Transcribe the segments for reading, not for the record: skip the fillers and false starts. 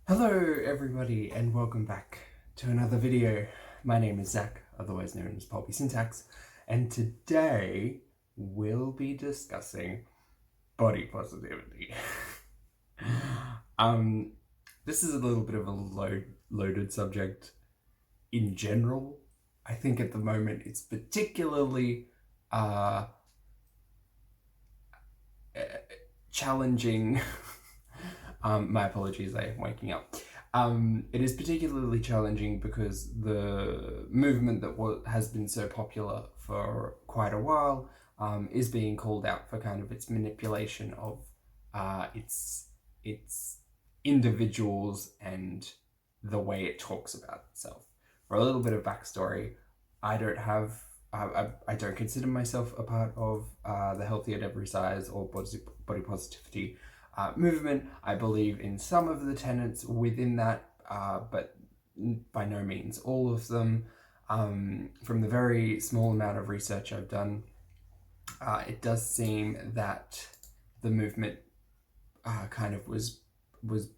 Hello everybody and welcome back to another video. My name is Zach, otherwise known as Pulpy Syntax, and today we'll be discussing body positivity. This is a little bit of a loaded subject in general. I think at the moment it's particularly challenging. My apologies, I am waking up. It is particularly challenging because the movement that has been so popular for quite a while is being called out for kind of its manipulation of its individuals and the way it talks about itself. For a little bit of backstory, I don't consider myself a part of the healthy at every size or body positivity movement. I believe in some of the tenets within that, but by no means all of them. From the very small amount of research I've done, it does seem that the movement kind of was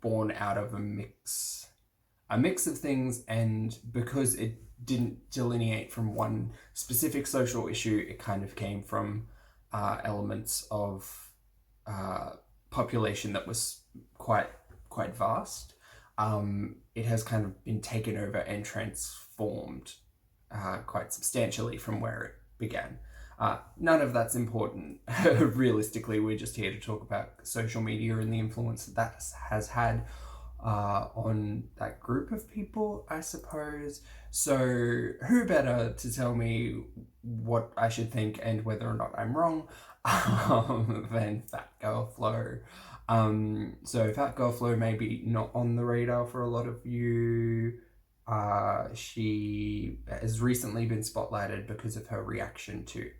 born out of a mix of things, and because it didn't delineate from one specific social issue, it kind of came from elements of population that was quite vast. It has kind of been taken over and transformed quite substantially from where it began. None of that's important. Realistically, we're just here to talk about social media and the influence that has had on that group of people, I suppose. So who better to tell me what I should think and whether or not I'm wrong than FatGirlFlow. So FatGirlFlow may be not on the radar for a lot of you. She has recently been spotlighted because of her reaction to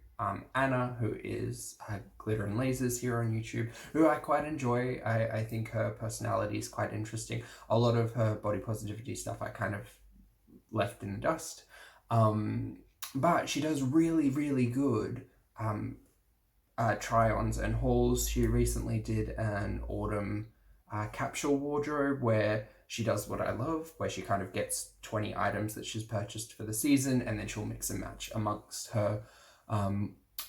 Anna, who is Glitter and Lasers here on YouTube, who I quite enjoy. I think her personality is quite interesting. A lot of her body positivity stuff I kind of left in the dust. But she does really good try-ons and hauls. She recently did an autumn capsule wardrobe where she does what I love, where she kind of gets 20 items that she's purchased for the season, and then she'll mix and match amongst her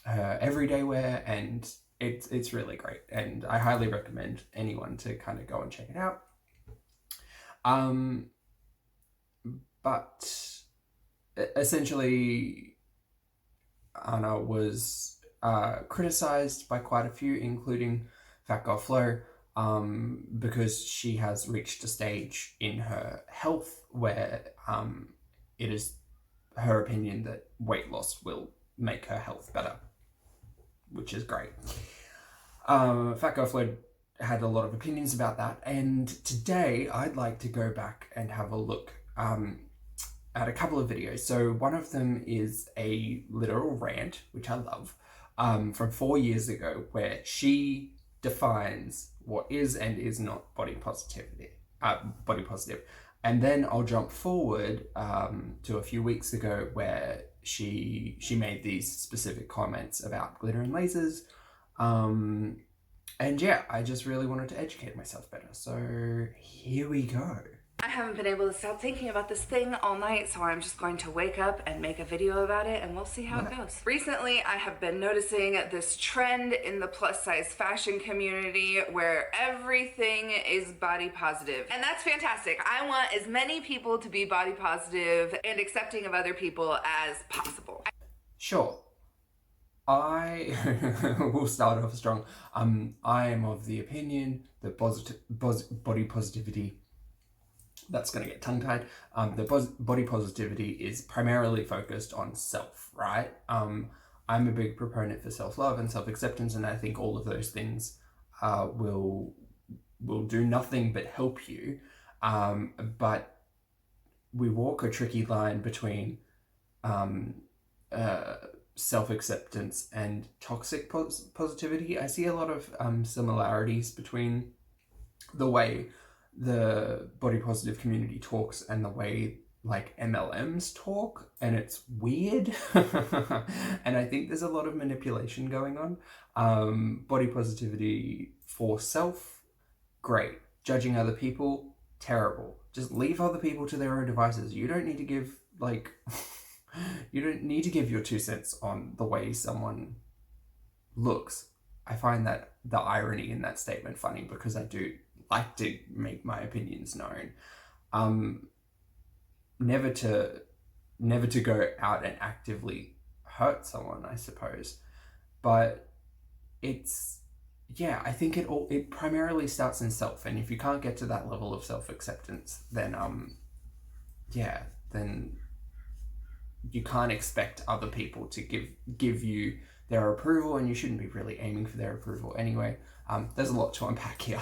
everyday wear, and it's really great, and I highly recommend anyone to kind of go and check it out. But essentially, Anna was criticized by quite a few, including FatGirlFlow, because she has reached a stage in her health where it is her opinion that weight loss will make her health better, which is great. FatGirlFlow had a lot of opinions about that, and today I'd like to go back and have a look at a couple of videos. So one of them is a literal rant, which I love, from 4 years ago, where she defines what is and is not body positive. And then I'll jump forward to a few weeks ago where she made these specific comments about glitter and lasers. And yeah, I just really wanted to educate myself better. So here we go. I haven't been able to stop thinking about this thing all night, so I'm just going to wake up and make a video about it, and we'll see how it goes. Recently, I have been noticing this trend in the plus size fashion community where everything is body positive, and that's fantastic. I want as many people to be body positive and accepting of other people as possible. Sure. I will start off strong. I am of the opinion that body positivity, that's going to get tongue-tied. Body positivity is primarily focused on self, right? I'm a big proponent for self-love and self-acceptance, and I think all of those things will do nothing but help you. But we walk a tricky line between self-acceptance and toxic positivity. I see a lot of similarities between the way the body positive community talks and the way like MLMs talk, and it's weird. And I think there's a lot of manipulation going on. Body positivity for self, great. Judging other people, terrible. Just leave other people to their own devices. You don't need to give, like, you don't need to give your 2 cents on the way someone looks. I find that the irony in that statement funny because I do like to make my opinions known. Never to go out and actively hurt someone, I suppose. But I think it primarily starts in self, and if you can't get to that level of self-acceptance, then then you can't expect other people to give you their approval, and you shouldn't be really aiming for their approval anyway. There's a lot to unpack here.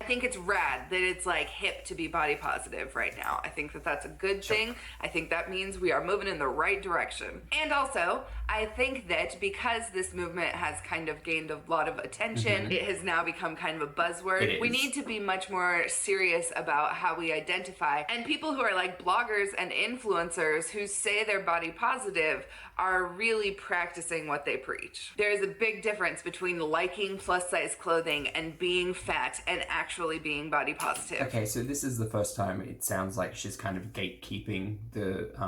I think it's rad that it's like hip to be body positive right now. I think that that's a good thing. I think that means we are moving in the right direction. And also, I think that because this movement has kind of gained a lot of attention, it has now become kind of a buzzword. We need to be much more serious about how we identify. And people who are like bloggers and influencers who say they're body positive are really practicing what they preach. There's a big difference between liking plus size clothing and being fat and actually being body positive. Okay, so this is the first time it sounds like she's kind of gatekeeping the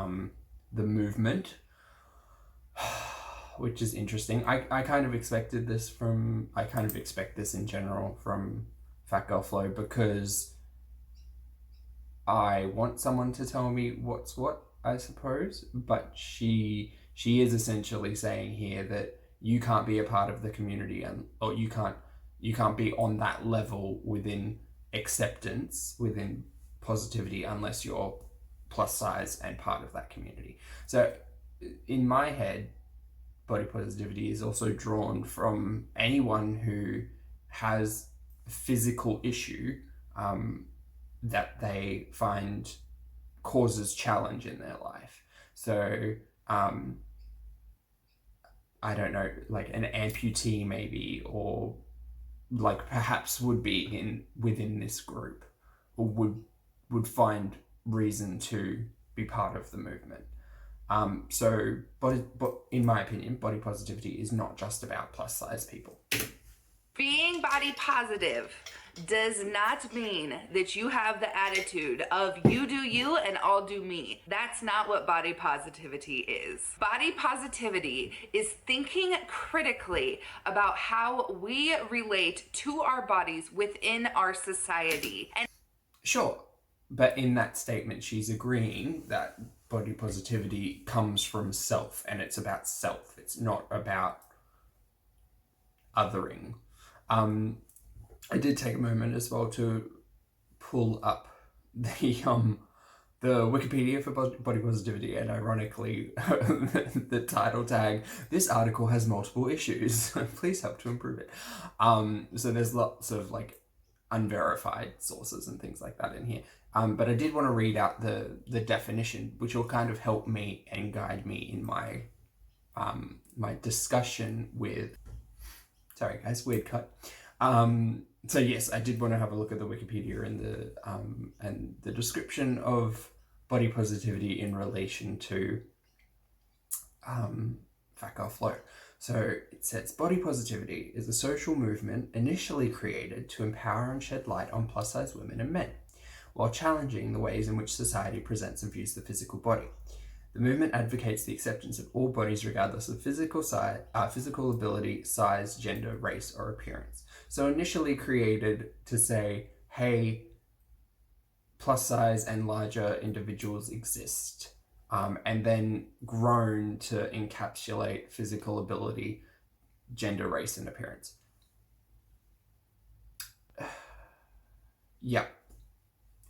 movement, which is interesting. I kind of expected this I kind of expect this in general from FatGirlFlow because I want someone to tell me what's what, I suppose, but she is essentially saying here that you can't be a part of the community or you can't be on that level within acceptance, within positivity, unless you're plus size and part of that community. So in my head, body positivity is also drawn from anyone who has a physical issue that they find causes challenge in their life. So I don't know, like an amputee maybe, or like perhaps would be within this group, or would find reason to be part of the movement. But in my opinion, body positivity is not just about plus size people. Being body positive does not mean that you have the attitude of you do you and I'll do me. That's not what body positivity is. Body positivity is thinking critically about how we relate to our bodies within our society. And sure, but in that statement, she's agreeing that body positivity comes from self, and it's about self. It's not about othering. I did take a moment as well to pull up the Wikipedia for body positivity, and ironically, the title tag, "This article has multiple issues. Please help to improve it." So there's lots of like unverified sources and things like that in here. But I did want to read out the definition, which will kind of help me and guide me in my my discussion with. Sorry guys, weird cut. So yes, I did want to have a look at the Wikipedia and the description of body positivity in relation to FatGirlFlow. So it says, body positivity is a social movement initially created to empower and shed light on plus size women and men, while challenging the ways in which society presents and views the physical body. The movement advocates the acceptance of all bodies regardless of physical ability, size, gender, race, or appearance. So initially created to say, hey, plus size and larger individuals exist, and then grown to encapsulate physical ability, gender, race, and appearance. Yeah.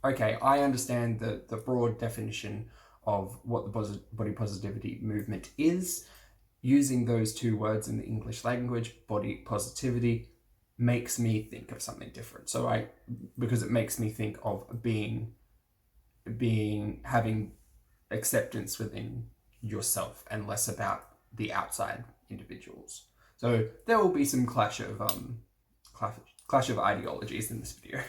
Okay, I understand the broad definition of what the body positivity movement is. Using those two words in the English language, body positivity, makes me think of something different. So because it makes me think of having acceptance within yourself and less about the outside individuals. So there will be some clash of ideologies in this video.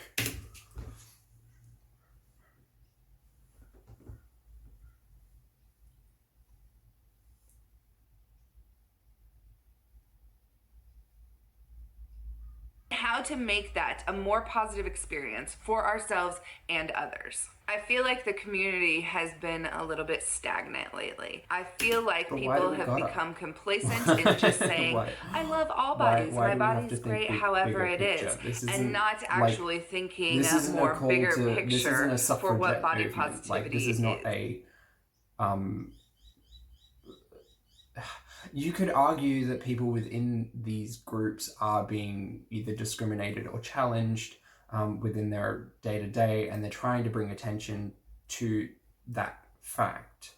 how to make that a more positive experience for ourselves and others. I feel like the community has been a little bit stagnant lately. I feel like people have become complacent in just saying, I love all bodies, my body's great however it is, and not actually thinking more bigger picture for what body positivity like, this is not a you could argue that people within these groups are being either discriminated or challenged within their day-to-day, and they're trying to bring attention to that fact.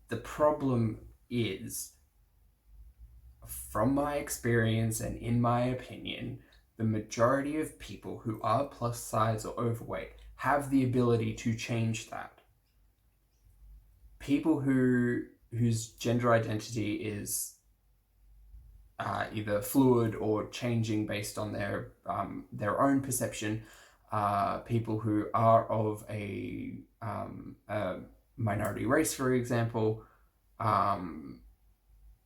The problem is, from my experience and in my opinion, the majority of people who are plus size or overweight have the ability to change that. People whose gender identity is either fluid or changing based on their own perception, people who are of a minority race, for example,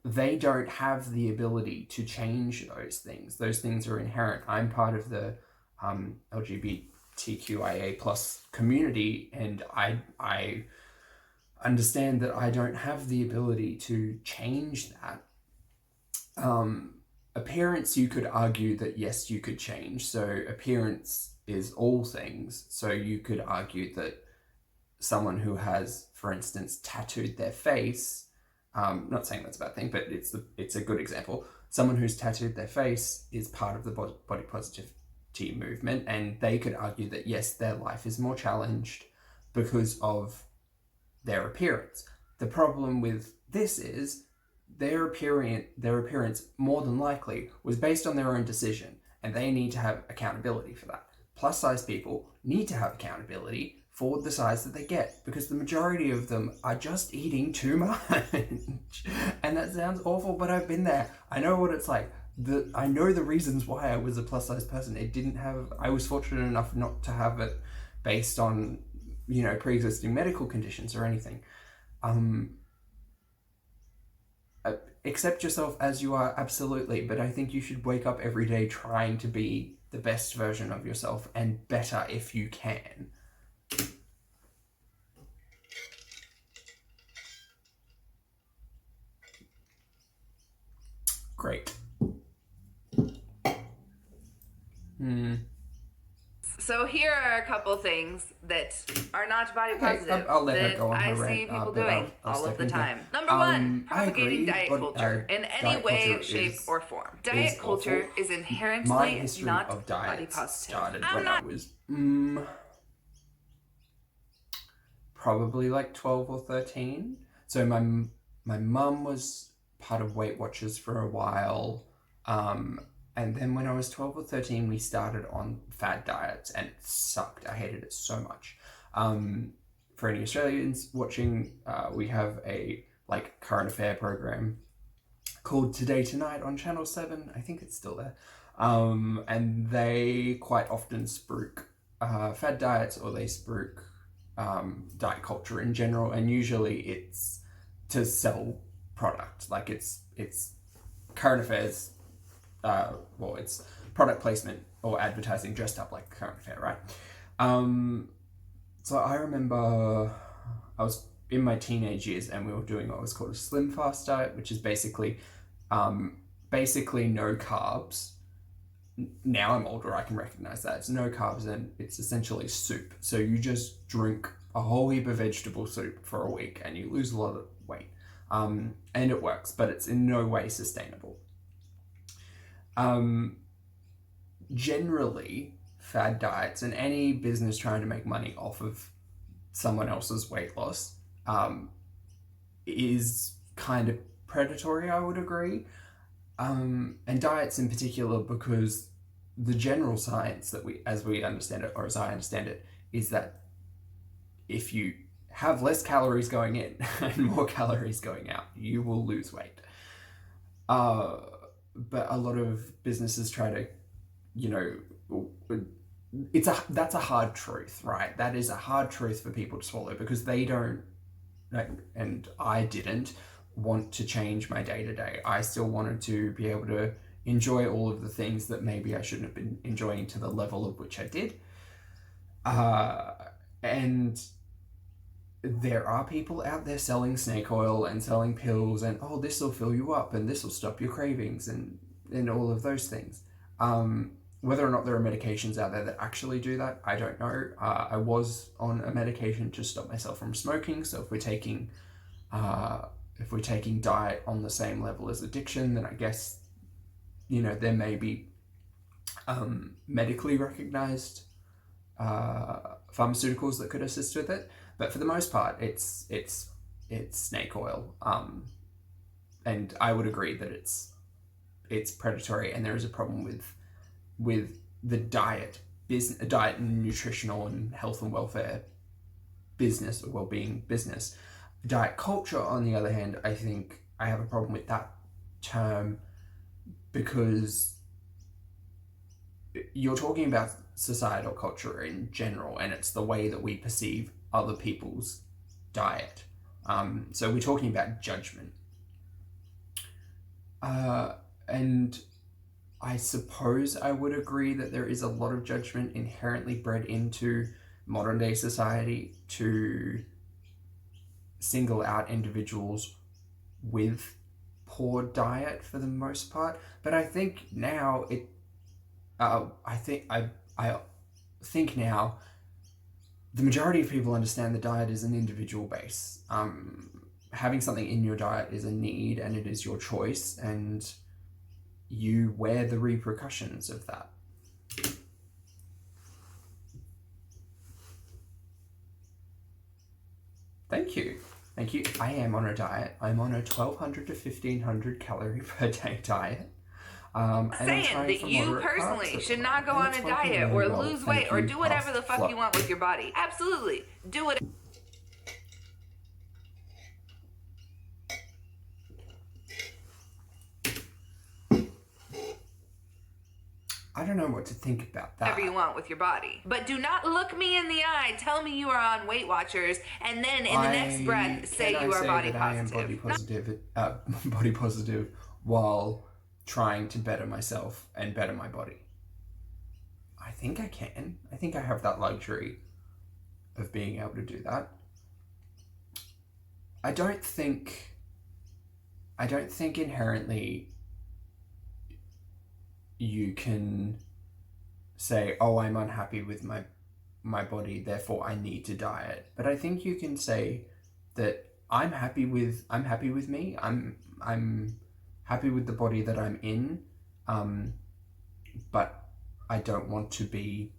they don't have the ability to change those things. Those things are inherent. I'm part of the LGBTQIA plus community, and I understand that I don't have the ability to change that. Appearance, you could argue that yes, you could change. So appearance is all things. So you could argue that someone who has, for instance, tattooed their face, not saying that's a bad thing, but it's a good example. Someone who's tattooed their face is part of the body positivity movement, and they could argue that yes, their life is more challenged because of their appearance. The problem with this is their appearance more than likely was based on their own decision, and they need to have accountability for that. Plus size people need to have accountability for the size that they get, because the majority of them are just eating too much. And that sounds awful, but I've been there. I know what it's like. I know the reasons why I was a plus size person. I was fortunate enough not to have it based on, pre-existing medical conditions or anything. Accept yourself as you are, absolutely, but I think you should wake up every day trying to be the best version of yourself, and better if you can. Great. So here are a couple things that are not body positive I'll let her that go on her I rant, see people but doing I'll all of the step in time. here. Number one, propagating I agree, diet culture in any diet way, culture shape, or form. Diet culture is My inherently history not of body diets positive. started when I was probably like 12 or 13. So my mum was part of Weight Watchers for a while. And then when I was 12 or 13, we started on fad diets, and it sucked. I hated it so much. For any Australians watching, we have a current affair program called Today Tonight on Channel 7. I think it's still there. And they quite often spruik fad diets, or they spruik diet culture in general, and usually it's to sell product. Like it's current affairs, it's product placement or advertising dressed up like current affair, right? So I remember I was in my teenage years, and we were doing what was called a slim fast diet, which is basically no carbs. Now I'm older, I can recognize that. It's no carbs, and it's essentially soup. So you just drink a whole heap of vegetable soup for a week, and you lose a lot of weight. And it works, but it's in no way sustainable. Generally, fad diets and any business trying to make money off of someone else's weight loss is kind of predatory, I would agree. And diets in particular, because the general science that as we understand it, or as I understand it, is that if you have less calories going in and more calories going out, you will lose weight. But a lot of businesses try to, that's a hard truth, right? That is a hard truth for people to swallow, because they don't, and I didn't want to change my day-to-day. I still wanted to be able to enjoy all of the things that maybe I shouldn't have been enjoying to the level of which I did. And there are people out there selling snake oil and selling pills and, oh, this will fill you up and this will stop your cravings and all of those things. Whether or not there are medications out there that actually do that, I don't know. I was on a medication to stop myself from smoking, so if we're taking diet on the same level as addiction, then I guess, there may be medically recognized pharmaceuticals that could assist with it. But for the most part, it's snake oil, and I would agree that it's predatory, and there is a problem with the diet and nutritional and health and welfare business or well-being business. Diet culture, on the other hand, I think I have a problem with that term because you're talking about societal culture in general, and it's the way that we perceive other people's diet. So we're talking about judgment. And I suppose I would agree that there is a lot of judgment inherently bred into modern day society to single out individuals with poor diet for the most part. But I think now I think now the majority of people understand the diet is an individual base. Having something in your diet is a need and it is your choice, and you wear the repercussions of that. Thank you. I am on a diet. I'm on a 1,200 to 1,500 calorie per day diet. Saying that you personally should not go on a diet or lose weight or do whatever the fuck you want with your body. Absolutely. Do it. I don't know what to think about that. Whatever you want with your body. But do not look me in the eye, tell me you are on Weight Watchers, and then in the next breath say you are body positive. I am body positive while trying to better myself and better my body. I think I can. I think I have that luxury of being able to do that. I don't think inherently you can say, oh, I'm unhappy with my body, therefore I need to diet. But I think you can say that I'm happy with me. I'm happy with the body that I'm in, but I don't want to be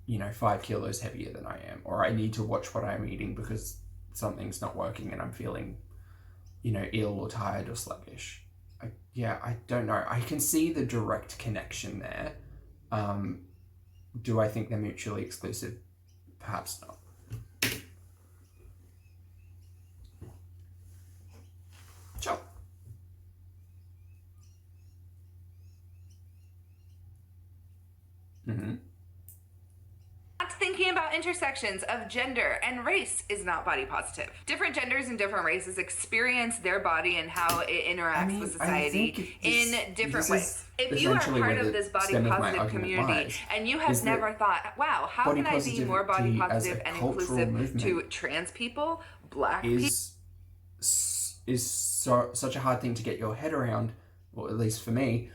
5 kilos heavier than I am, or I need to watch what I'm eating because something's not working and I'm feeling ill or tired or sluggish. I don't know. I can see the direct connection there. Do I think they're mutually exclusive? Perhaps not. Sure. Mm-hmm. Thinking about intersections of gender and race is not body positive. Different genders and different races experience their body and how it interacts with society in different ways. If you are part of this body positive community and you have never thought, wow, how can I be more body positive and inclusive to trans people, black people? Is such a hard thing to get your head around, or at least for me,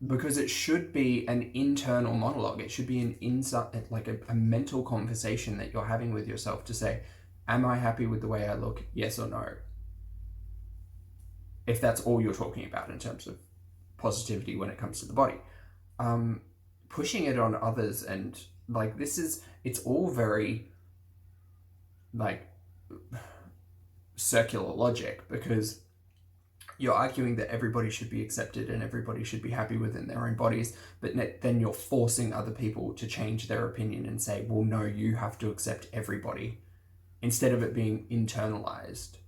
because it should be an internal monologue. It should be an inside, like a mental conversation that you're having with yourself to say, am I happy with the way I look? Yes or no? If that's all you're talking about in terms of positivity when it comes to the body. Pushing it on others and it's all very circular logic, because you're arguing that everybody should be accepted and everybody should be happy within their own bodies, but then you're forcing other people to change their opinion and say, well, no, you have to accept everybody, instead of it being internalized.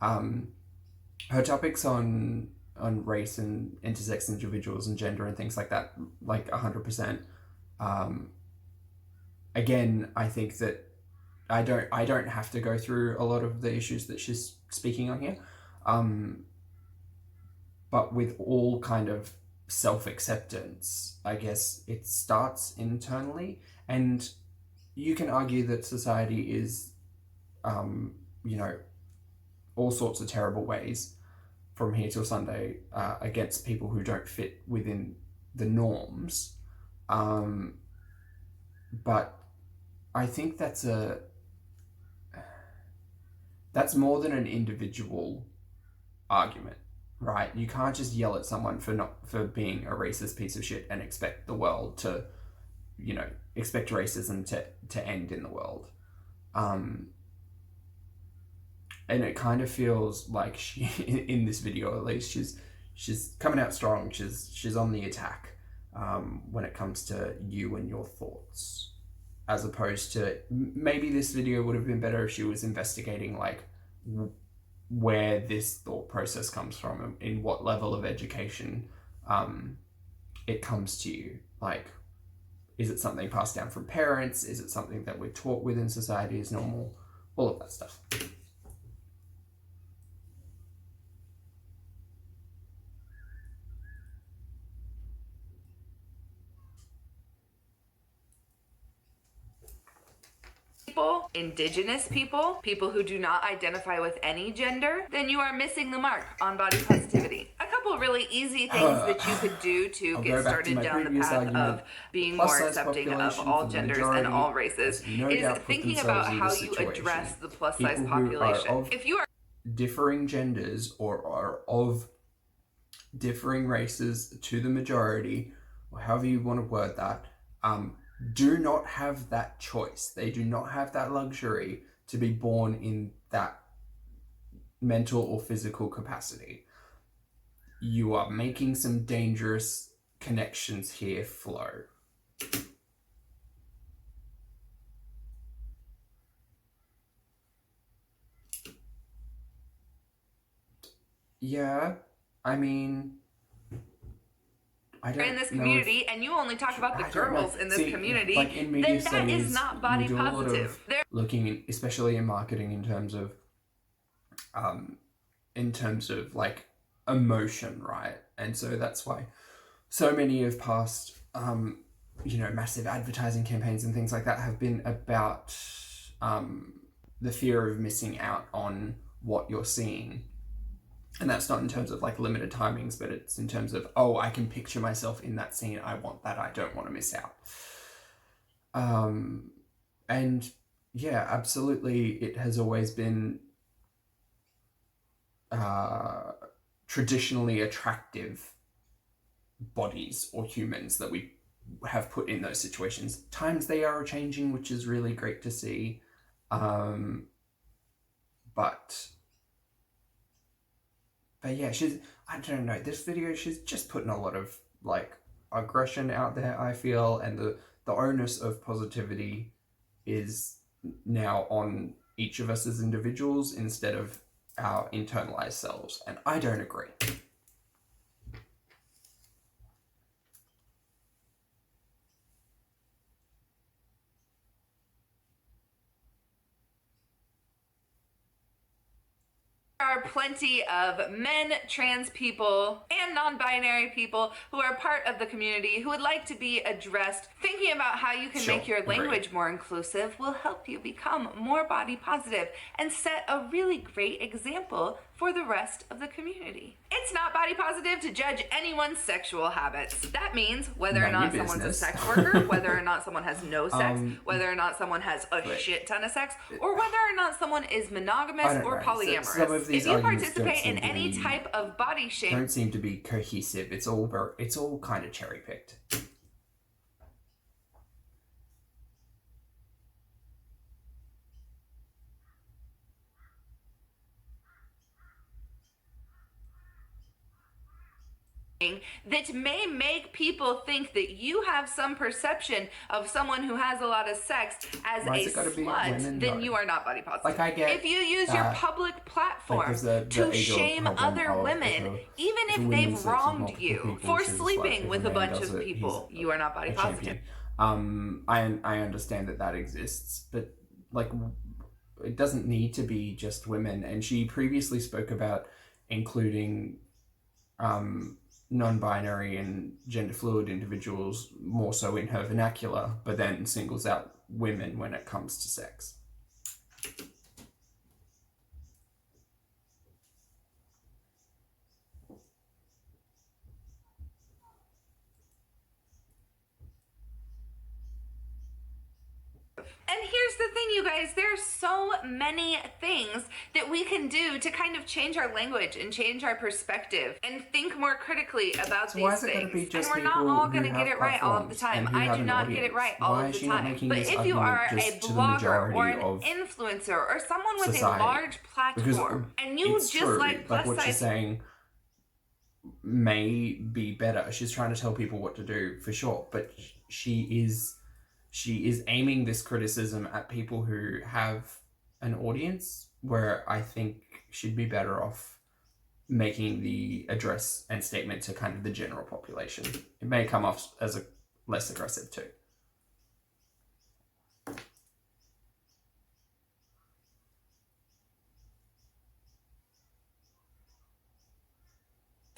Her topics on race and intersex individuals and gender and things like that, 100%. Again, I think that I don't have to go through a lot of the issues that she's speaking on here. but with all kind of self-acceptance, I guess it starts internally. And you can argue that society is, you know, all sorts of terrible ways from here till Sunday against people who don't fit within the norms. But I think that's more than an individual argument, right? You can't just yell at someone for being a racist piece of shit and expect the world to, you know, expect racism to end in the world. And it kind of feels like she, in this video at least, she's coming out strong. She's on the attack when it comes to you and your thoughts, as opposed to maybe this video would have been better if she was investigating like where this thought process comes from and in what level of education it comes to you. Like, is it something passed down from parents? Is it something that we're taught within society as normal? All of that stuff. People, indigenous people, people who do not identify with any gender, then you are missing the mark on body positivity. A couple really easy things that you could do to get started down the path of being more accepting of all genders and all races is thinking about how you address the plus size population. If you are differing genders or are of differing races to the majority, or however you want to word that, do not have that choice. They do not have that luxury to be born in that mental or physical capacity. You are making some dangerous connections here, Flo. Yeah, I mean, in this community and you only talk about the girls in this community, like in media then that is not body positive. Looking, especially in marketing, in terms of like emotion, right? And so that's why so many of past you know, massive advertising campaigns and things like that have been about the fear of missing out on what you're seeing. And that's not in terms of like limited timings, but it's in terms of, oh, I can picture myself in that scene. I want that. I don't want to miss out. And yeah, absolutely. It has always been traditionally attractive bodies or humans that we have put in those situations. Times they are changing, which is really great to see. But yeah, I don't know, this video, she's just putting a lot of like aggression out there, I feel, and the onus of positivity is now on each of us as individuals instead of our internalized selves, and I don't agree. There are plenty of men, trans people, and non-binary people who are part of the community who would like to be addressed. Thinking about how you can make your language more inclusive will help you become more body positive and set a really great example for the rest of the community. It's not body positive to judge anyone's sexual habits. That means whether or not someone's a sex worker, whether or not someone has no sex, whether or not someone has a shit ton of sex, or whether or not someone is monogamous or polyamorous. If you participate in any type of body shape, don't seem to be cohesive. It's all kind of cherry picked. that may make people think that you have some perception of someone who has a lot of sex as a slut, then you are not body positive. Like, I get if you use your public platform to shame other women, even if they've wronged you for sleeping with a bunch of people, you are not body positive. I understand that exists, but like, it doesn't need to be just women. And she previously spoke about including non-binary and gender fluid individuals more so in her vernacular, but then singles out women when it comes to sex. And here's the thing, you guys, there's so many things that we can do to kind of change our language and change our perspective and think more critically about these things. And we're not all going to get it right all of the time. I do not get it right all of the time. But if you are a blogger or an influencer or someone with a large platform and you just like plus what size, she's saying may be better. She's trying to tell people what to do for sure, but she is aiming this criticism at people who have an audience, where I think she'd be better off making the address and statement to kind of the general population. It may come off as a less aggressive too.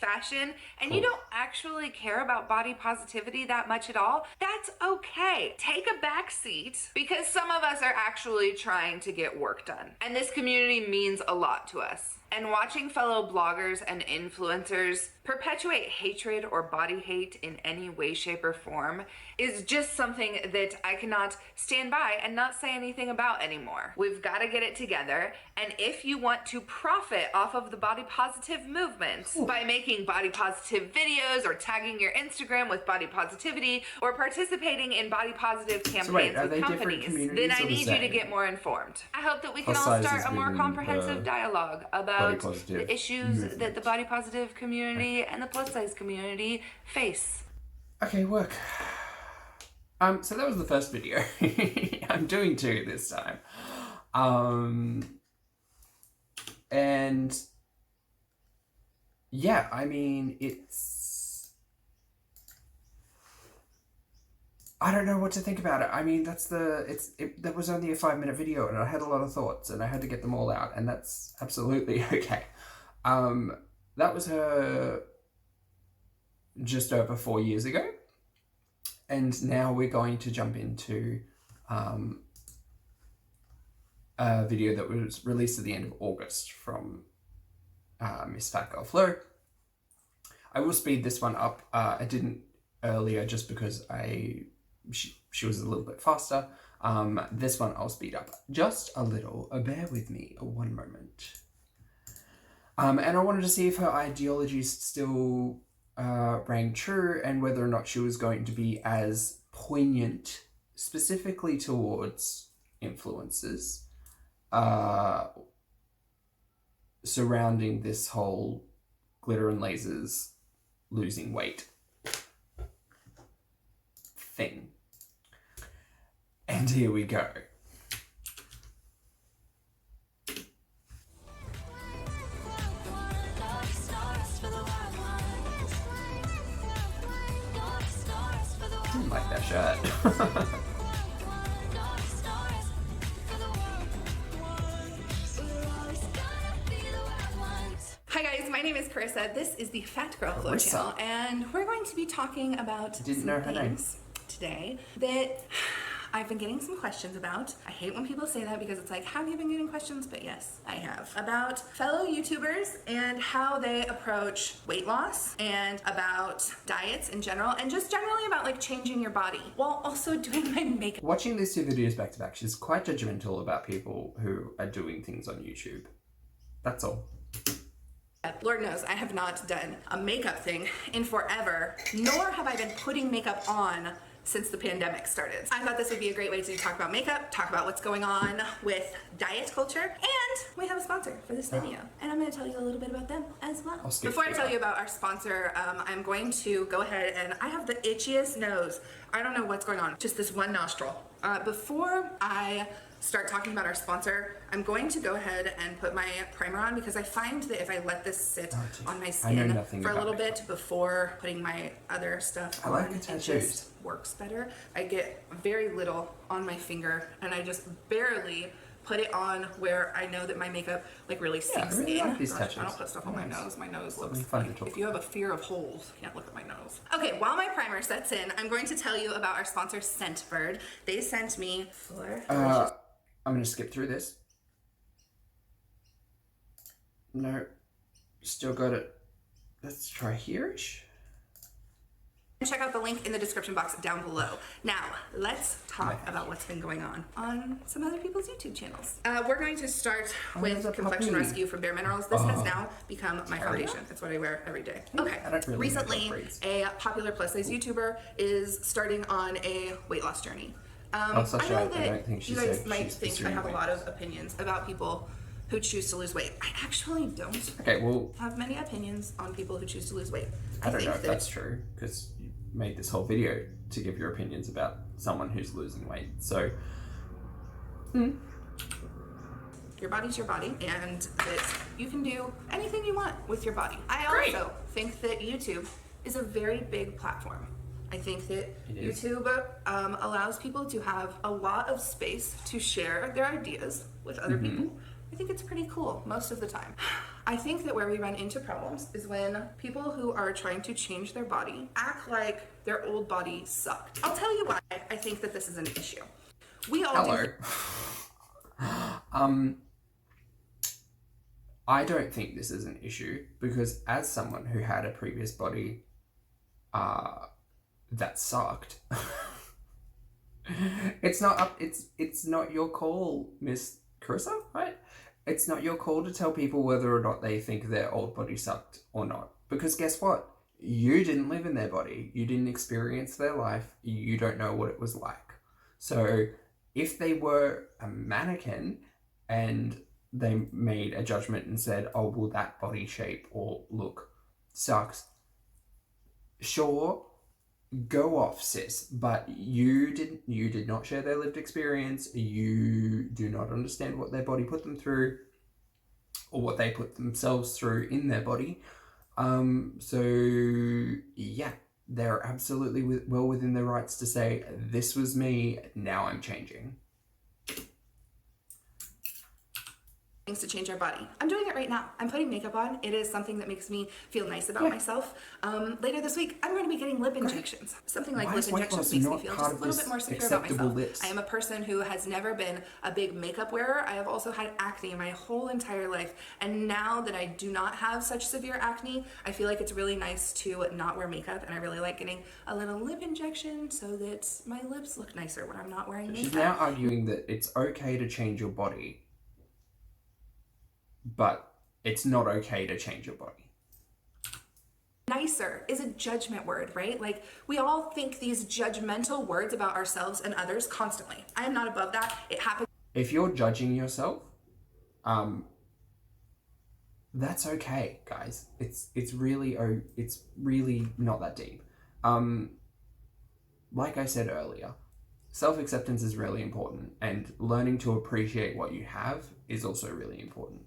fashion and you don't actually care about body positivity that much at all, that's okay. Take a back seat, because some of us are actually trying to get work done. And this community means a lot to us. And watching fellow bloggers and influencers perpetuate hatred or body hate in any way, shape, or form is just something that I cannot stand by and not say anything about anymore. We've got to get it together. And if you want to profit off of the body positive movement by making body positive videos or tagging your Instagram with body positivity or participating in body positive campaigns with companies, then I need you to get more informed. I hope that we can all start a more comprehensive dialogue about the issues that the body positive community and the plus size community face. Okay, work. So that was the first video. I'm doing 2 this time. And yeah, I mean, I don't know what to think about it. I mean, that was only a 5-minute video, and I had a lot of thoughts, and I had to get them all out, and that's absolutely okay. That was her just over 4 years ago, and now we're going to jump into a video that was released at the end of August from Miss FatGirlFlow. I will speed this one up. I didn't earlier just because she was a little bit faster. This one I'll speed up just a little. Bear with me one moment. And I wanted to see if her ideologies still rang true, and whether or not she was going to be as poignant specifically towards influencers surrounding this whole glitter and lasers losing weight thing. And here we go. Didn't like that shirt. Hi guys, my name is Carissa. This is the FatGirlFlow channel, and we're going to be talking about some things today that I've been getting some questions about. I hate when people say that, because it's like, have you been getting questions? But yes, I have. About fellow YouTubers and how they approach weight loss, and about diets in general, and just generally about like changing your body while also doing my makeup. Watching these 2 videos back to back, she's quite judgmental about people who are doing things on YouTube. That's all. Lord knows I have not done a makeup thing in forever, nor have I been putting makeup on since the pandemic started. I thought this would be a great way to talk about makeup, talk about what's going on with diet culture, and we have a sponsor for this video, and I'm going to tell you a little bit about them as well. Before I tell you about our sponsor, I'm going to go ahead, and I have the itchiest nose. I don't know what's going on, just this one nostril. Before I start talking about our sponsor, I'm going to go ahead and put my primer on, because I find that if I let this sit on my skin for a little bit before putting my other stuff on, it just works better. I get very little on my finger, and I just barely put it on where I know that my makeup like really sinks I really in. like these Gosh, touches. I don't put stuff on my nose. My nose looks fun to like, talk. if you have a fear of holes, you can't look at my nose. Okay, while my primer sets in, I'm going to tell you about our sponsor, Scentbird. They sent me 4 delicious. I'm going to skip through this. No, still got it. Let's try here-ish. Check out the link in the description box down below. Now, let's talk about what's been going on some other people's YouTube channels. We're going to start with Complexion Rescue from Bare Minerals. This has now become my foundation. It's what I wear every day. Okay, recently a popular plus size YouTuber is starting on a weight loss journey. I know that you guys might think I have a lot of opinions about people who choose to lose weight. I actually don't have many opinions on people who choose to lose weight. I don't know if that's true, because you made this whole video to give your opinions about someone who's losing weight. So, your body's your body, and that you can do anything you want with your body. I also think that YouTube is a very big platform. I think that YouTube allows people to have a lot of space to share their ideas with other people. I think it's pretty cool most of the time. I think that where we run into problems is when people who are trying to change their body act like their old body sucked. I'll tell you why I think that this is an issue. We all I don't think this is an issue, because as someone who had a previous body that sucked, it's not your call, Miss Carissa, right? It's not your call to tell people whether or not they think their old body sucked or not. Because guess what? You didn't live in their body. You didn't experience their life. You don't know what it was like. So if they were a mannequin and they made a judgment and said, oh, well, that body shape or look sucks, sure, go off, sis. But you did not share their lived experience. You do not understand what their body put them through, or what they put themselves through in their body. So yeah, they're absolutely well within their rights to say, this was me, now I'm changing. Things to change our body. I'm doing it right now. I'm putting makeup on. It is something that makes me feel nice about myself. Later this week, I'm going to be getting lip injections. Something like lip injections makes me feel just a little bit more secure about myself. I am a person who has never been a big makeup wearer. I have also had acne my whole entire life. And now that I do not have such severe acne, I feel like it's really nice to not wear makeup. And I really like getting a little lip injection so that my lips look nicer when I'm not wearing makeup. She's now arguing that it's okay to change your body, but it's not okay to change your body. Nicer is a judgment word, right? Like, we all think these judgmental words about ourselves and others constantly. I am not above that. It happens. If you're judging yourself, that's okay, guys. It's really not that deep. Like I said earlier, self-acceptance is really important, and learning to appreciate what you have is also really important.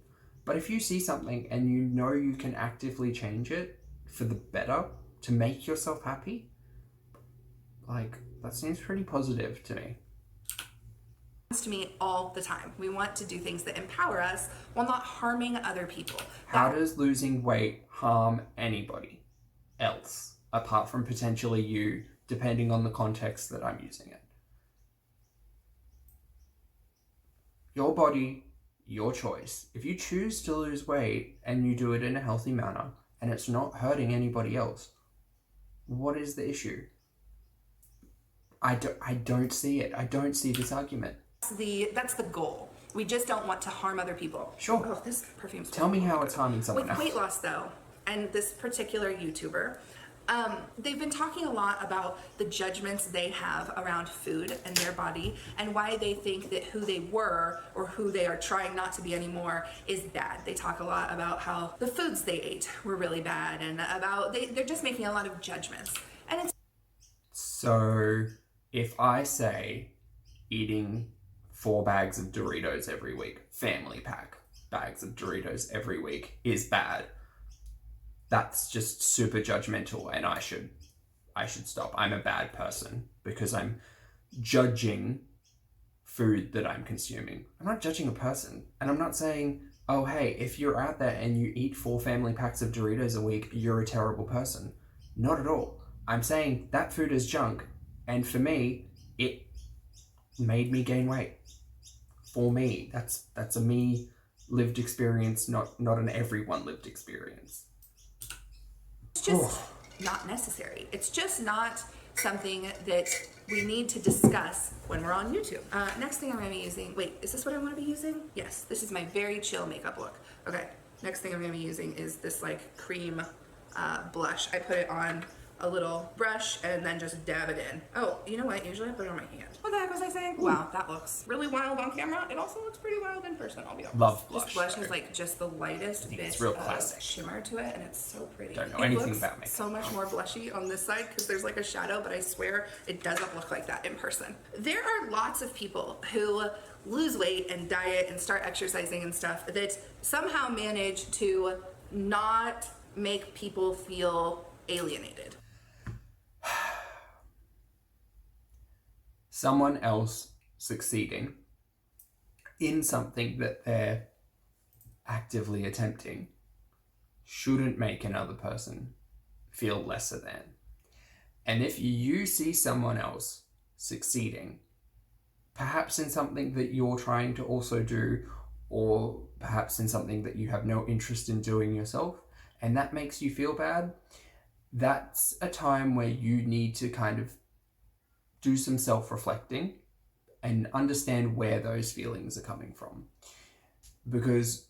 But if you see something and you know you can actively change it for the better to make yourself happy, like, that seems pretty positive to me. To me all the time. We want to do things that empower us while not harming other people. How does losing weight harm anybody else apart from potentially you, depending on the context that I'm using it? Your body, your choice. If you choose to lose weight and you do it in a healthy manner and it's not hurting anybody else, what is the issue? I don't see it. I don't see this argument. That's the goal. We just don't want to harm other people. Sure. Oh, this perfume's Tell me how it's harming someone else. With weight loss though, and this particular YouTuber, they've been talking a lot about the judgments they have around food and their body, and why they think that who they were or who they are trying not to be anymore is bad. They talk a lot about how the foods they ate were really bad, and about they're just making a lot of judgments. And it's so if I say eating 4 bags of Doritos every week, family pack bags of Doritos every week, is bad, that's just super judgmental, and I should stop. I'm a bad person because I'm judging food that I'm consuming. I'm not judging a person. And I'm not saying, oh, hey, if you're out there and you eat 4 family packs of Doritos a week, you're a terrible person. Not at all. I'm saying that food is junk. And for me, it made me gain weight. For me, that's a me lived experience, not an everyone lived experience. It's just not necessary. It's just not something that we need to discuss when we're on YouTube. Next thing I'm going to be using, wait, is this what I want to be using? Yes, this is my very chill makeup look. Okay, next thing I'm going to be using is this like cream blush. I put it on a little brush and then just dab it in. Oh, you know what? Usually I put it on my hand. What the heck was I saying? Ooh. Wow, that looks really wild on camera. It also looks pretty wild in person, I'll be honest. Love blush. This blush has like just the lightest bit it's real classic. of shimmer to it, and it's so pretty. Don't know anything about makeup. So much more blushy on this side because there's like a shadow, but I swear it doesn't look like that in person. There are lots of people who lose weight and diet and start exercising and stuff that somehow manage to not make people feel alienated. Someone else succeeding in something that they're actively attempting shouldn't make another person feel lesser than. And if you see someone else succeeding, perhaps in something that you're trying to also do, or perhaps in something that you have no interest in doing yourself, and that makes you feel bad, that's a time where you need to kind of do some self-reflecting and understand where those feelings are coming from. Because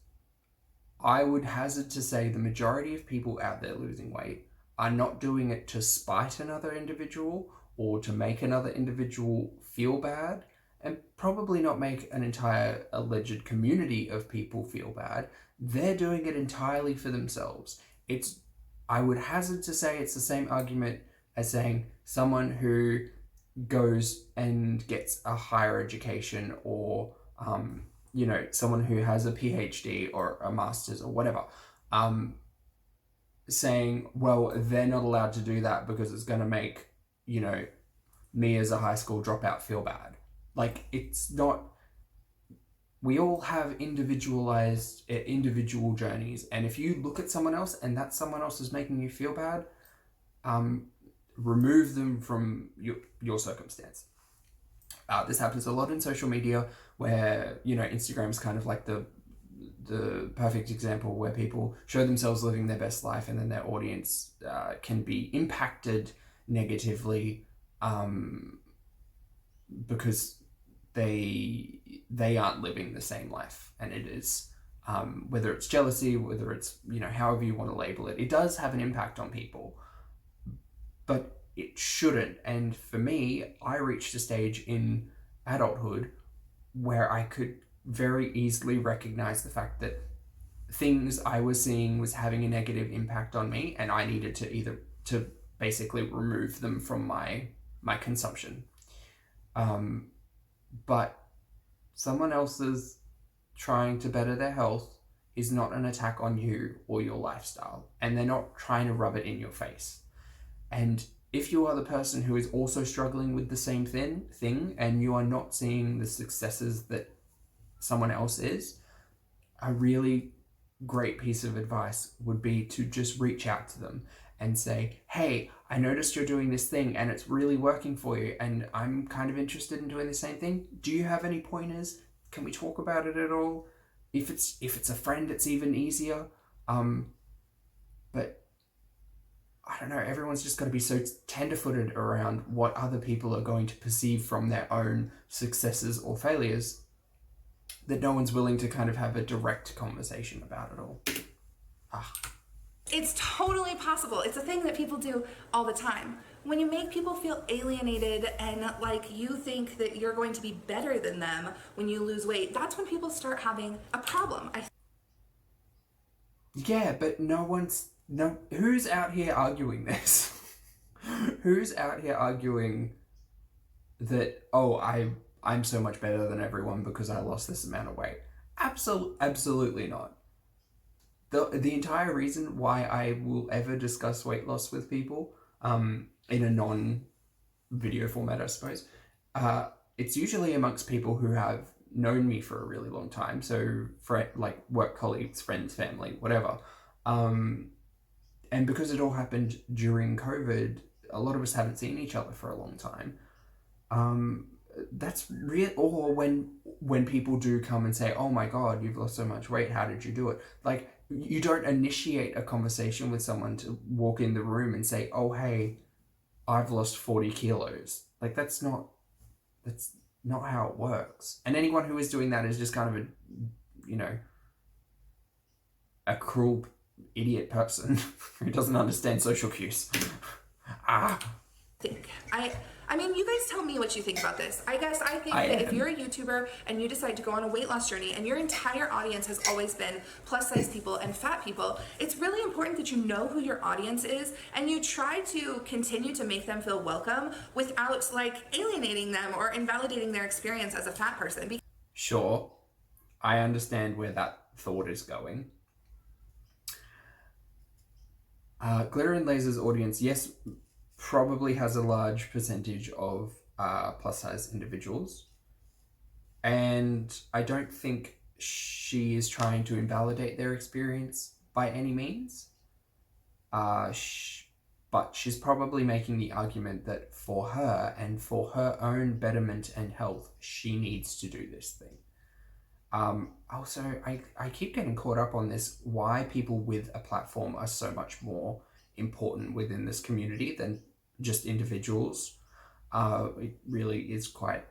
I would hazard to say the majority of people out there losing weight are not doing it to spite another individual or to make another individual feel bad, and probably not make an entire alleged community of people feel bad. They're doing it entirely for themselves. I would hazard to say it's the same argument as saying someone who goes and gets a higher education, or someone who has a PhD or a master's or whatever, saying, well, they're not allowed to do that because it's going to make me as a high school dropout feel bad. Like, it's not. We all have individual journeys, and if you look at someone else and that someone else is making you feel bad, remove them from your circumstance. This happens a lot in social media, where Instagram is kind of like the perfect example, where people show themselves living their best life, and then their audience can be impacted negatively because they aren't living the same life. And it is whether it's jealousy, whether it's however you want to label it, it does have an impact on people. But it shouldn't. And for me, I reached a stage in adulthood where I could very easily recognize the fact that things I was seeing was having a negative impact on me, and I needed to basically remove them from my consumption. But someone else's trying to better their health is not an attack on you or your lifestyle, and they're not trying to rub it in your face. And if you are the person who is also struggling with the same thing and you are not seeing the successes that someone else is, a really great piece of advice would be to just reach out to them and say, hey, I noticed you're doing this thing and it's really working for you, and I'm kind of interested in doing the same thing. Do you have any pointers? Can we talk about it at all? If it's a friend, it's even easier. But I don't know, everyone's just got to be so tender-footed around what other people are going to perceive from their own successes or failures that no one's willing to kind of have a direct conversation about it all. It's totally possible. It's a thing that people do all the time. When you make people feel alienated and like you think that you're going to be better than them when you lose weight, that's when people start having a problem. Yeah, but who's out here arguing this? Who's out here arguing that, oh, I'm so much better than everyone because I lost this amount of weight? Absolutely not. The entire reason why I will ever discuss weight loss with people, in a non-video format, I suppose, it's usually amongst people who have known me for a really long time. So like work colleagues, friends, family, whatever. And because it all happened during COVID, a lot of us haven't seen each other for a long time. That's real. Or when people do come and say, "Oh my God, you've lost so much weight. How did you do it?" Like, you don't initiate a conversation with someone to walk in the room and say, "Oh, hey, I've lost 40 kilos." Like, that's not how it works. And anyone who is doing that is just kind of a cruel idiot person who doesn't understand social cues. I mean, you guys tell me what you think about this. I guess I think that if you're a YouTuber and you decide to go on a weight loss journey and your entire audience has always been plus size people and fat people, it's really important that you know who your audience is and you try to continue to make them feel welcome without like alienating them or invalidating their experience as a fat person. Sure, I understand where that thought is going. Glitter and Laser's audience, yes, probably has a large percentage of plus size individuals, and I don't think she is trying to invalidate their experience by any means, but she's probably making the argument that for her and for her own betterment and health, she needs to do this thing. Also, I keep getting caught up on this, why people with a platform are so much more important within this community than just individuals. It really is quite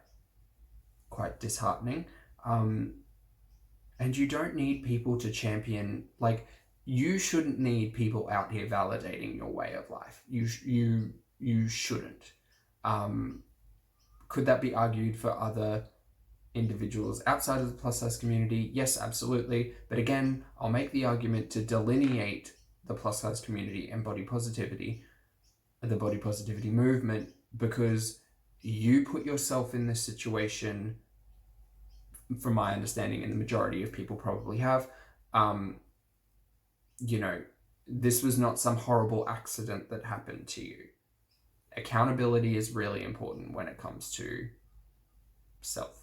disheartening. And you don't need people to champion, like, you shouldn't need people out here validating your way of life. You shouldn't. Could that be argued for other individuals outside of the plus size community? Yes, absolutely. But again, I'll make the argument to delineate the plus size community and body positivity, the body positivity movement, because you put yourself in this situation, from my understanding, and the majority of people probably have, this was not some horrible accident that happened to you. Accountability is really important when it comes to self.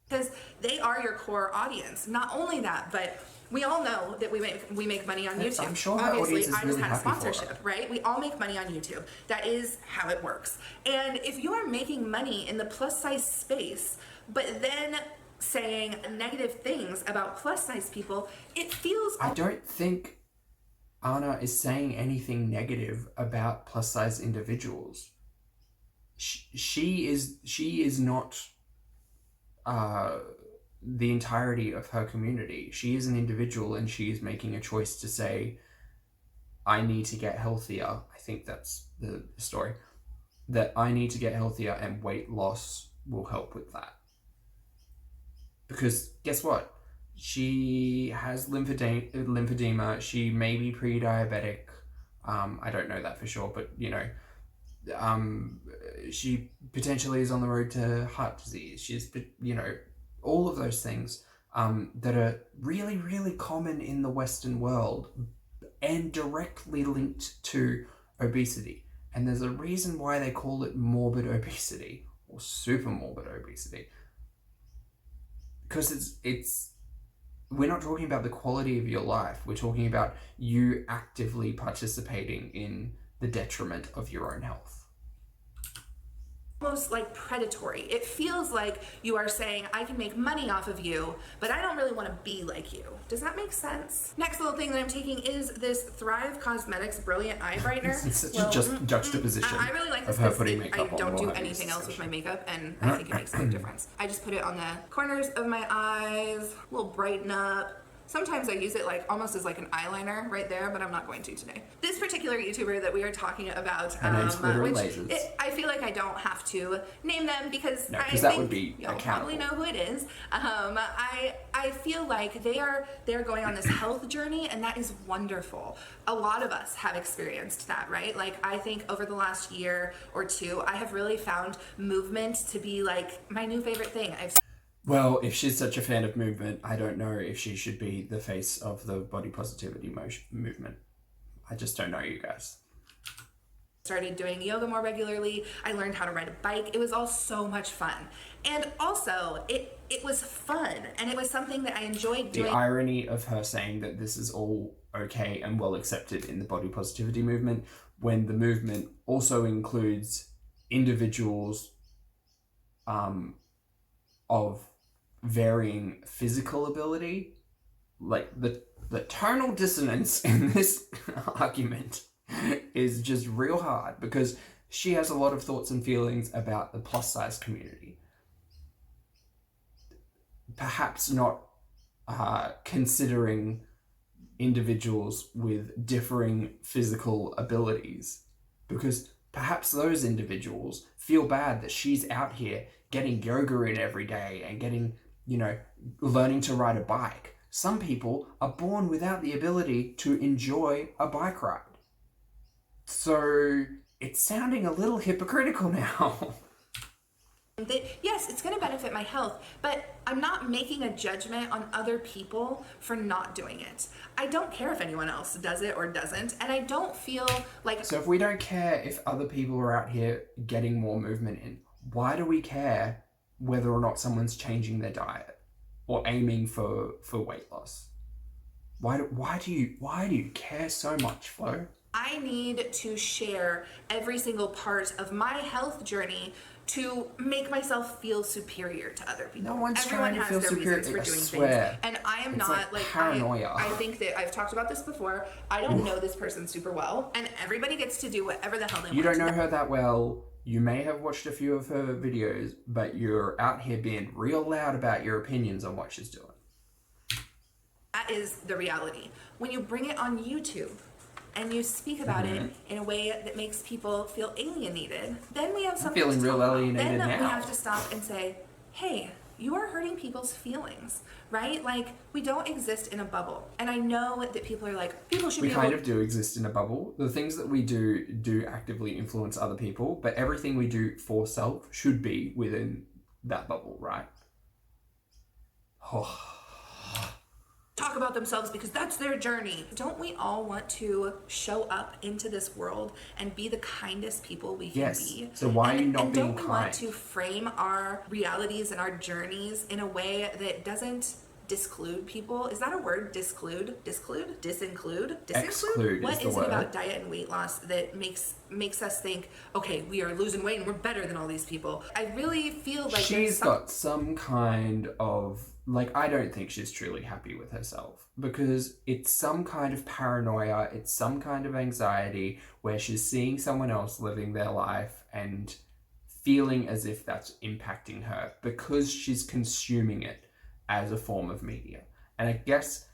Because they are your core audience. Not only that, but we all know that we make money on YouTube. I'm sure obviously, I just really had a happy for sponsorship, right? We all make money on YouTube. That is how it works. And if you are making money in the plus size space, but then saying negative things about plus size people, it feels... I don't think Anna is saying anything negative about plus size individuals. She is not the entirety of her community. She is an individual, and she is making a choice to say, I need to get healthier. I think that's the story. That I need to get healthier, and weight loss will help with that. Because guess what? She has lymphedema. She may be pre-diabetic. I don't know that for sure, but she potentially is on the road to heart disease. She's, all of those things that are really, really common in the Western world and directly linked to obesity. And there's a reason why they call it morbid obesity or super morbid obesity. Because we're not talking about the quality of your life. We're talking about you actively participating in the detriment of your own health. Almost like predatory. It feels like you are saying, I can make money off of you, but I don't really want to be like you. Does that make sense? Next little thing that I'm taking is this Thrive Cosmetics Brilliant Eye Brightener. It's such a juxtaposition. I really like this because I don't do anything else with my makeup, and I think it makes a big difference. I just put it on the corners of my eyes, a little brighten up. Sometimes I use it like almost as like an eyeliner right there, but I'm not going to today. This particular YouTuber that we are talking about, which I feel like I don't have to name them because that would be you'll probably know who it is. I feel like they're going on this health journey, and that is wonderful. A lot of us have experienced that, right? Like, I think over the last year or two, I have really found movement to be like my new favorite thing. Well, if she's such a fan of movement, I don't know if she should be the face of the body positivity movement. I just don't know, you guys. started doing yoga more regularly. I learned how to ride a bike. It was all so much fun. And also, it was fun, and it was something that I enjoyed doing. The irony of her saying that this is all okay and well accepted in the body positivity movement, when the movement also includes individuals of varying physical ability. Like, the tonal dissonance in this argument is just real hard, because she has a lot of thoughts and feelings about the plus size community. Perhaps not considering individuals with differing physical abilities, because perhaps those individuals feel bad that she's out here getting yoga in every day and getting, learning to ride a bike. Some people are born without the ability to enjoy a bike ride. So it's sounding a little hypocritical now. Yes, it's going to benefit my health, but I'm not making a judgment on other people for not doing it. I don't care if anyone else does it or doesn't, and I don't feel like... So if we don't care if other people are out here getting more movement in, why do we care whether or not someone's changing their diet or aiming for weight loss? Why do you care so much, Flo? I need to share every single part of my health journey to make myself feel superior to other people. No one's Everyone trying to has feel their superior. reasons for I doing swear. things, and I am It's not like paranoia. I think that I've talked about this before. I don't know this person super well, and everybody gets to do whatever the hell they want. You don't know her that well. You may have watched a few of her videos, but you're out here being real loud about your opinions on what she's doing. That is the reality. When you bring it on YouTube and you speak about it in a way that makes people feel alienated, then we have something feeling to real talk alienated about. Then now. we have to stop and say, hey, you are hurting people's feelings, right? Like, we don't exist in a bubble. And I know that people are like, people should We be kind able... of do exist in a bubble. The things that we do actively influence other people, but everything we do for self should be within that bubble, right? Oh. talk about themselves because that's their journey. Don't we all want to show up into this world and be the kindest people we can be? So why are you not being don't we kind? want to frame our realities and our journeys in a way that doesn't disclude people? Is that a word? Disclude? Disinclude? Exclude What is the is it word. about diet and weight loss that makes us think, okay, we are losing weight and we're better than all these people? I really feel like she's got some kind of, like, I don't think she's truly happy with herself, because it's some kind of paranoia, it's some kind of anxiety where she's seeing someone else living their life and feeling as if that's impacting her because she's consuming it as a form of media. And I guess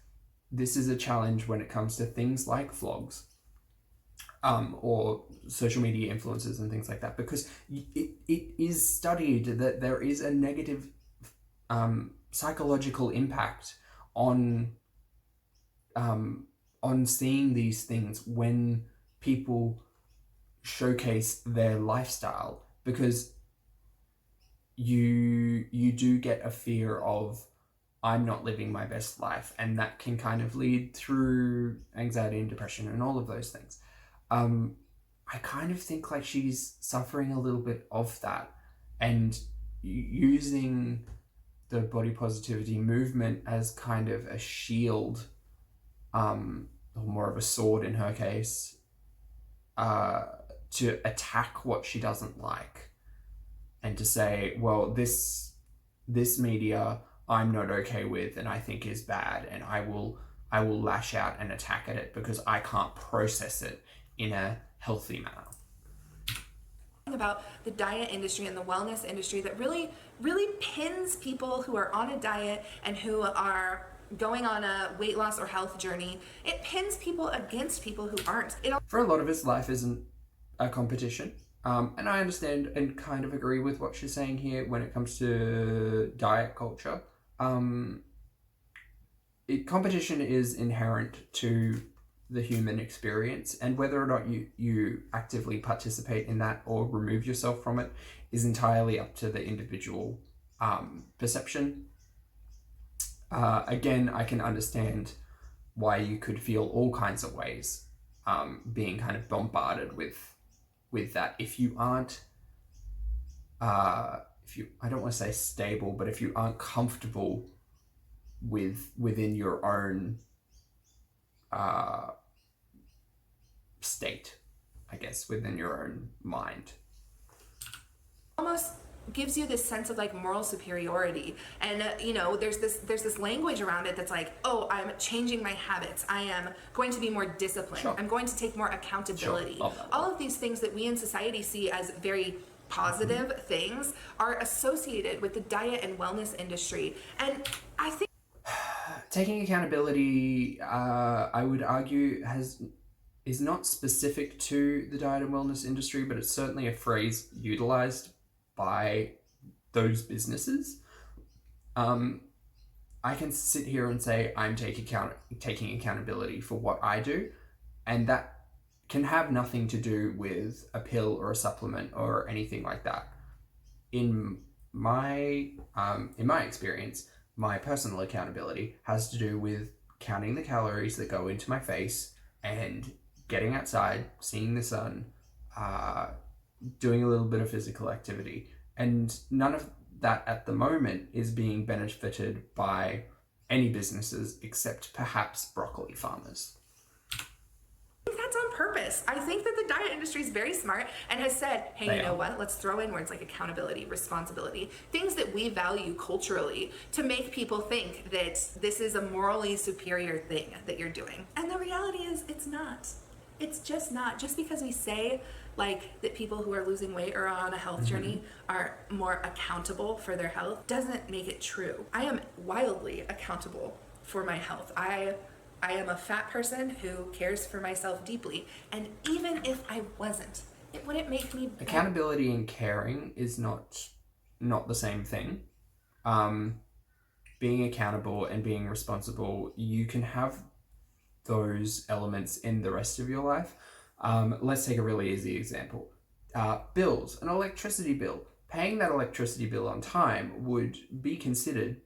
this is a challenge when it comes to things like vlogs, or social media influencers and things like that, because it is studied that there is a negative psychological impact on seeing these things when people showcase their lifestyle, because you do get a fear of, I'm not living my best life, and that can kind of lead through anxiety and depression and all of those things. I kind of think like she's suffering a little bit of that, and using the body positivity movement as kind of a shield, or more of a sword in her case, to attack what she doesn't like, and to say, well, this media I'm not okay with and I think is bad, and I will lash out and attack at it because I can't process it in a healthy manner. About the diet industry and the wellness industry that really pins people who are on a diet and who are going on a weight loss or health journey. It pins people against people who aren't. For a lot of us, life isn't a competition. And I understand and kind of agree with what she's saying here when it comes to diet culture. Competition is inherent to the human experience, and whether or not you actively participate in that or remove yourself from it is entirely up to the individual perception. Again, I can understand why you could feel all kinds of ways being kind of bombarded with with that. If you aren't, I don't want to say stable, but if you aren't comfortable within your own state, I guess, within your own mind. Almost gives you this sense of like moral superiority, and there's this language around it that's like, oh, I'm changing my habits, I am going to be more disciplined, Sure. I'm going to take more accountability. Sure. All of these things that we in society see as very positive things are associated with the diet and wellness industry, and I think Taking accountability, I would argue, is not specific to the diet and wellness industry, but it's certainly a phrase utilized by those businesses. I can sit here and say I'm taking accountability for what I do, and that can have nothing to do with a pill or a supplement or anything like that. In my experience, my personal accountability has to do with counting the calories that go into my face and getting outside, seeing the sun, doing a little bit of physical activity. And none of that at the moment is being benefited by any businesses except perhaps broccoli farmers. that's on purpose. I think that the diet industry is very smart and has said, hey, you know what? Let's throw in words like accountability, responsibility, things that we value culturally to make people think that this is a morally superior thing that you're doing. And the reality is it's not. It's just not. Just because we say like that people who are losing weight or on a health journey are more accountable for their health doesn't make it true. I am wildly accountable for my health. I am a fat person who cares for myself deeply, and even if I wasn't, it wouldn't make me better. Accountability and caring is not the same thing. Being accountable and being responsible, you can have those elements in the rest of your life. Let's take a really easy example. Bills, an electricity bill. Paying that electricity bill on time would be considered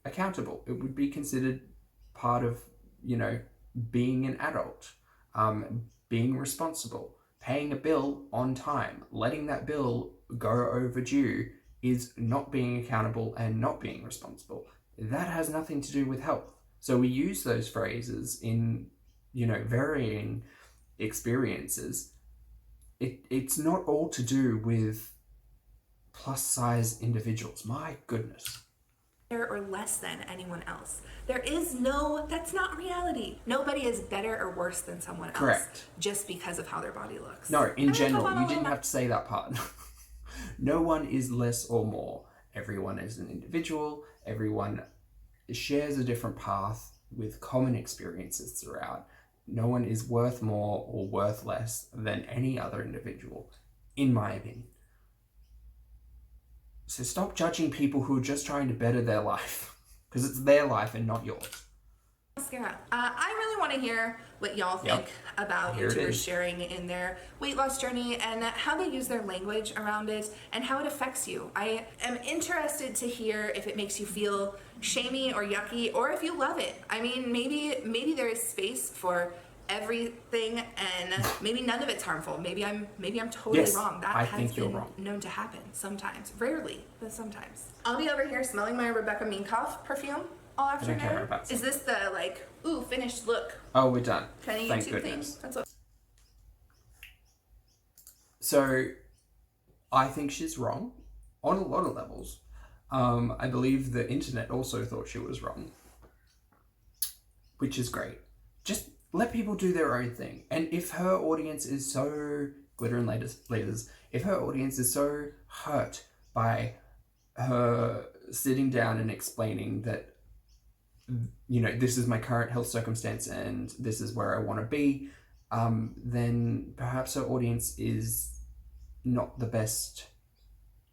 accountable. It would be considered part of, being an adult, being responsible. Paying a bill on time, letting that bill go overdue is not being accountable and not being responsible. That has nothing to do with health. So we use those phrases in, varying experiences. It's not all to do with plus size individuals. My goodness. Or less than anyone else. That's not reality. Nobody is better or worse than someone else. Correct. Just because of how their body looks. No, in general, you didn't have to say that part. No one is less or more. Everyone is an individual. Everyone shares a different path with common experiences throughout. No one is worth more or worth less than any other individual, in my opinion. So stop judging people who are just trying to better their life, because it's their life and not yours. Mascara. I really want to hear what y'all think about YouTubers sharing in their weight loss journey and how they use their language around it and how it affects you. I am interested to hear if it makes you feel shamey or yucky, or if you love it. I mean, maybe there is space for everything, and maybe none of it's harmful. Maybe I'm totally wrong. That has been known to happen sometimes. Rarely, but sometimes. I'll be over here smelling my Rebecca Minkoff perfume all afternoon. Is this the finished look? Oh, we're done. Kind of Thank YouTube goodness. thing? That's what. So, I think she's wrong on a lot of levels. I believe the internet also thought she was wrong, which is great. Just let people do their own thing. And if her audience is so glitter and lasers, if her audience is so hurt by her sitting down and explaining that, this is my current health circumstance and this is where I want to be, then perhaps her audience is not the best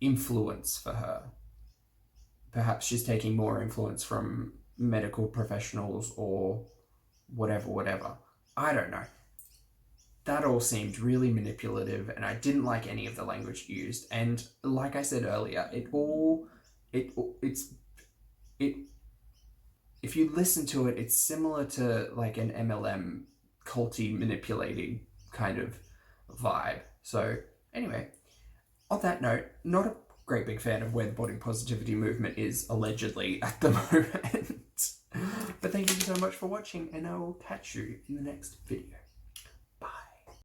influence for her. Perhaps she's taking more influence from medical professionals or whatever. I don't know. That all seemed really manipulative, and I didn't like any of the language used. And like I said earlier, if you listen to it, it's similar to like an MLM culty manipulating kind of vibe. So anyway, on that note, not a great big fan of where the body positivity movement is allegedly at the moment. But thank you so much for watching, and I will catch you in the next video.